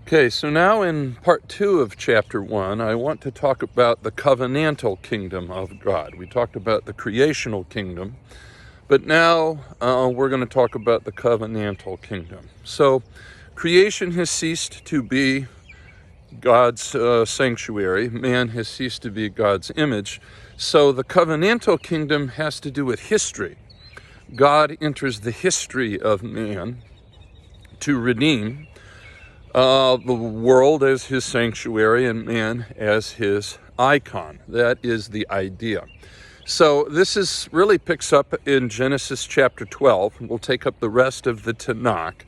Okay, so now in part 2 of chapter 1, I want to talk about the covenantal kingdom of God. We talked about the creational kingdom, but now we're going to talk about the covenantal kingdom. So creation has ceased to be God's sanctuary. Man has ceased to be God's image. So the covenantal kingdom has to do with history. God enters the history of man to redeem the world as his sanctuary and man as his icon. That is the idea. So this really picks up in Genesis chapter 12. We'll take up the rest of the Tanakh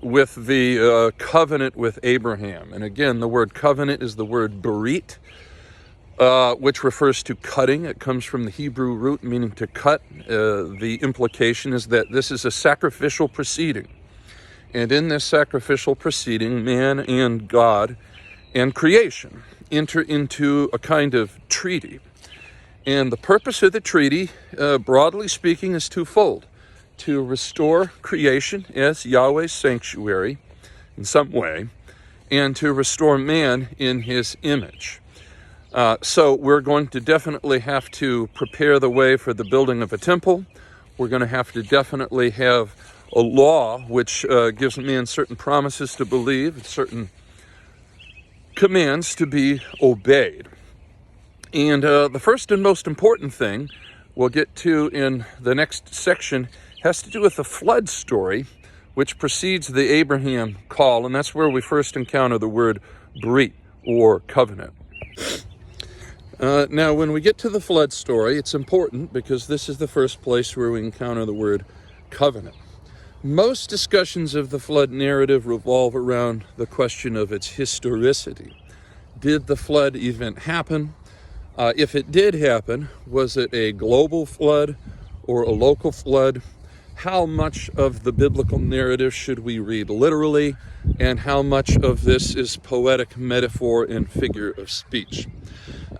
with the covenant with Abraham. And again, the word covenant is the word berit, which refers to cutting. It comes from the Hebrew root meaning to cut. The implication is that this is a sacrificial proceeding. And in this sacrificial proceeding, man and God and creation enter into a kind of treaty. And the purpose of the treaty, broadly speaking, is twofold: to restore creation as Yahweh's sanctuary in some way, and to restore man in his image. So we're going to definitely have to prepare the way for the building of a temple. We're going to have to definitely have a law which gives man certain promises to believe, certain commands to be obeyed. And the first and most important thing we'll get to in the next section has to do with the flood story, which precedes the Abraham call, and that's where we first encounter the word berit, or covenant. Now, when we get to the flood story, it's important because this is the first place where we encounter the word covenant. Most discussions of the flood narrative revolve around the question of its historicity. Did the flood event happen? If it did happen, was it a global flood or a local flood? How much of the biblical narrative should we read literally? And how much of this is poetic metaphor and figure of speech?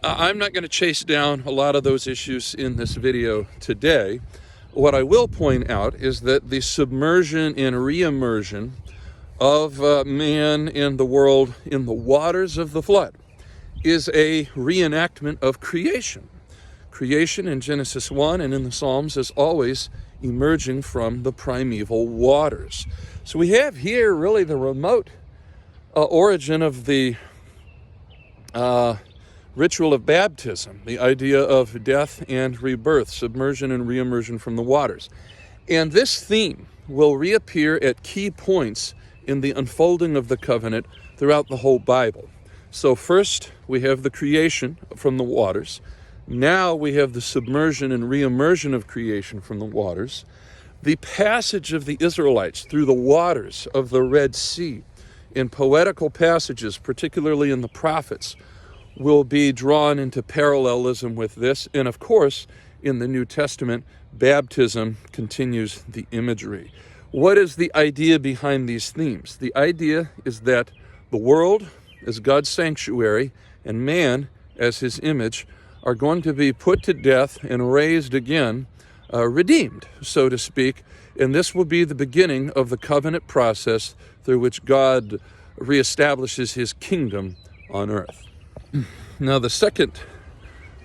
I'm not going to chase down a lot of those issues in this video today. What I will point out is that the submersion and re-immersion of man and the world in the waters of the flood is a reenactment of creation. Creation in Genesis 1 and in the Psalms is always emerging from the primeval waters. So we have here really the remote origin of the ritual of baptism, the idea of death and rebirth, submersion and reimmersion from the waters. And this theme will reappear at key points in the unfolding of the covenant throughout the whole Bible. So first, we have the creation from the waters. Now we have the submersion and reimmersion of creation from the waters. The passage of the Israelites through the waters of the Red Sea in poetical passages, particularly in the prophets, will be drawn into parallelism with this. And of course, in the New Testament, baptism continues the imagery. What is the idea behind these themes? The idea is that the world as God's sanctuary and man as his image are going to be put to death and raised again, redeemed, so to speak. And this will be the beginning of the covenant process through which God reestablishes his kingdom on earth. Now, the second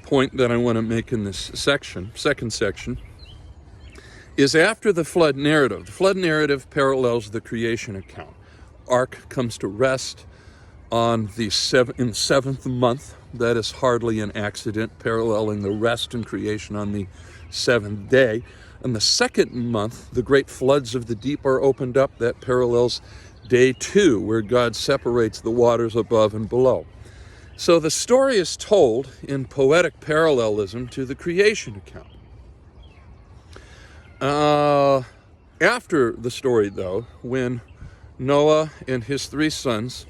point that I want to make in this second section, is after the flood narrative. The flood narrative parallels the creation account. Ark comes to rest on in the seventh month. That is hardly an accident, paralleling the rest and creation on the seventh day. In the second month, the great floods of the deep are opened up. That parallels day 2, where God separates the waters above and below. So the story is told in poetic parallelism to the creation account. After the story, though, when Noah and his 3 sons,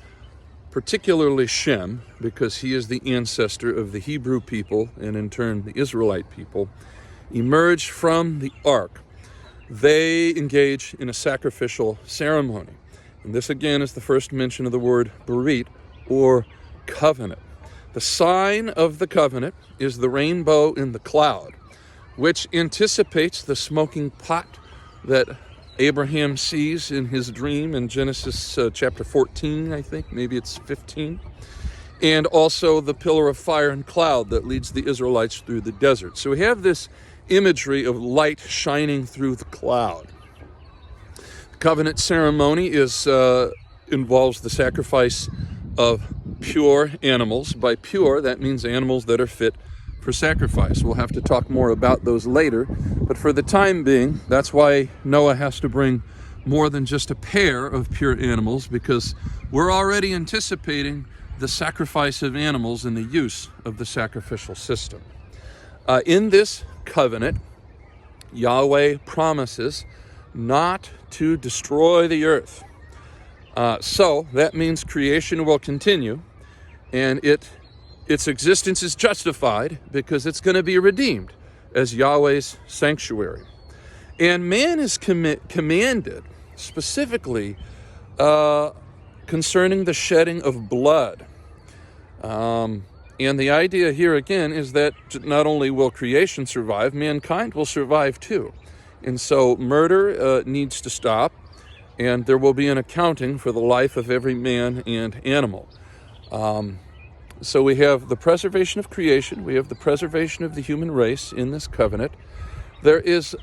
particularly Shem, because he is the ancestor of the Hebrew people and in turn the Israelite people, emerge from the ark, they engage in a sacrificial ceremony. And this again is the first mention of the word berit, or covenant. The sign of the covenant is the rainbow in the cloud, which anticipates the smoking pot that Abraham sees in his dream in Genesis chapter 14, I think, maybe it's 15. And also the pillar of fire and cloud that leads the Israelites through the desert. So we have this imagery of light shining through the cloud. The covenant ceremony involves the sacrifice of pure animals. By pure, that means animals that are fit for sacrifice. We'll have to talk more about those later, but for the time being, that's why Noah has to bring more than just a pair of pure animals, because we're already anticipating the sacrifice of animals and the use of the sacrificial system. In this covenant, Yahweh promises not to destroy the earth. So that means creation will continue, and its existence is justified because it's going to be redeemed as Yahweh's sanctuary. And man is commanded specifically concerning the shedding of blood. And the idea here again is that not only will creation survive, mankind will survive too. And so murder needs to stop, and there will be an accounting for the life of every man and animal. So we have the preservation of creation, we have the preservation of the human race in this covenant. There is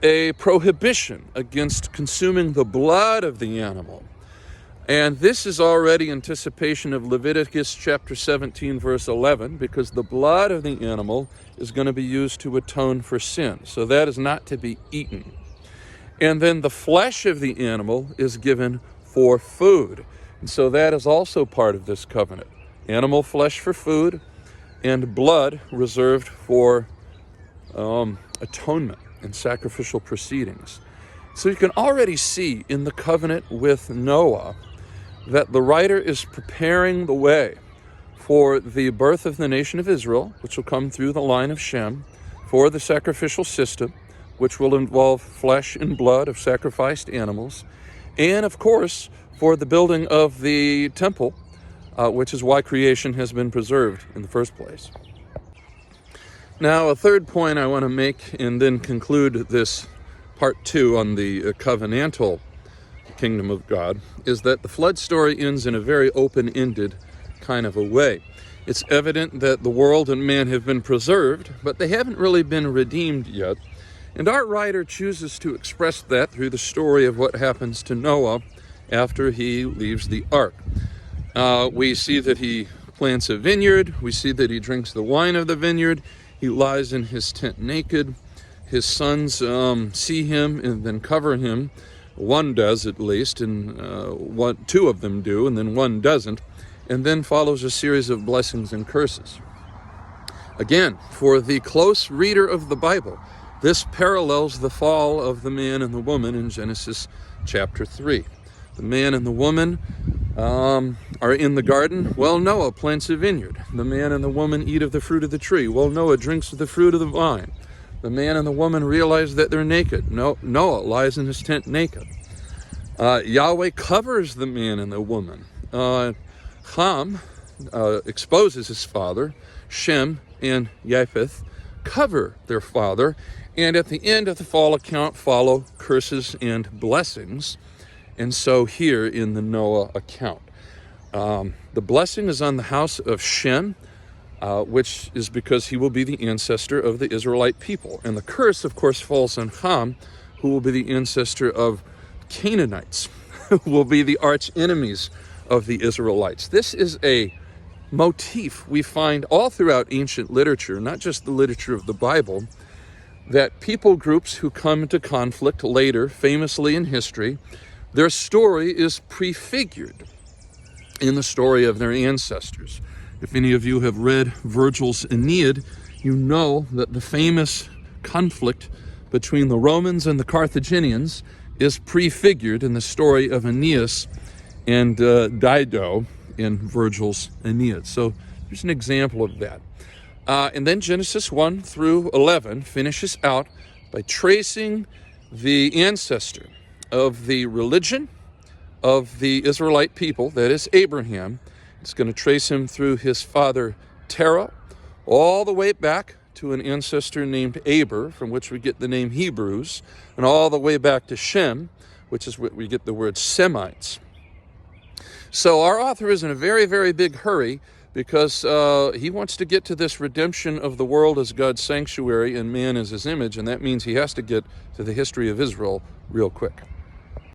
a prohibition against consuming the blood of the animal. And this is already anticipation of Leviticus chapter 17, verse 11, because the blood of the animal is going to be used to atone for sin. So that is not to be eaten. And then the flesh of the animal is given for food. And so that is also part of this covenant. Animal flesh for food, and blood reserved for atonement and sacrificial proceedings. So you can already see in the covenant with Noah that the writer is preparing the way for the birth of the nation of Israel, which will come through the line of Shem, for the sacrificial system, which will involve flesh and blood of sacrificed animals, and of course for the building of the temple, which is why creation has been preserved in the first place. Now, a third point I want to make and then conclude this part 2 on the covenantal kingdom of God is that the flood story ends in a very open-ended kind of a way. It's evident that the world and man have been preserved, but they haven't really been redeemed yet. And our writer chooses to express that through the story of what happens to Noah after he leaves the ark. We see that he plants a vineyard. We see that he drinks the wine of the vineyard. He lies in his tent naked. His sons see him and then cover him. One does at least, and two of them do, and then one doesn't. And then follows a series of blessings and curses. Again, for the close reader of the Bible, this parallels the fall of the man and the woman in Genesis chapter 3. The man and the woman are in the garden. Well, Noah plants a vineyard. The man and the woman eat of the fruit of the tree. Well, Noah drinks of the fruit of the vine. The man and the woman realize that they're naked. Noah lies in his tent naked. Yahweh covers the man and the woman. Ham exposes his father. Shem and Japheth cover their father. And at the end of the fall account follow curses and blessings. And so here in the Noah account, the blessing is on the house of Shem, which is because he will be the ancestor of the Israelite people. And the curse, of course, falls on Ham, who will be the ancestor of Canaanites, who will be the arch enemies of the Israelites. This is a motif we find all throughout ancient literature, not just the literature of the Bible, that people groups who come into conflict later, famously in history, their story is prefigured in the story of their ancestors. If any of you have read Virgil's Aeneid, you know that the famous conflict between the Romans and the Carthaginians is prefigured in the story of Aeneas and Dido in Virgil's Aeneid. So here's an example of that. And then Genesis 1 through 11 finishes out by tracing the ancestor of the religion of the Israelite people, that is Abraham. It's going to trace him through his father Terah, all the way back to an ancestor named Aber, from which we get the name Hebrews, and all the way back to Shem, which is where we get the word Semites. So our author is in a very, very big hurry because he wants to get to this redemption of the world as God's sanctuary and man as his image, and that means he has to get to the history of Israel real quick.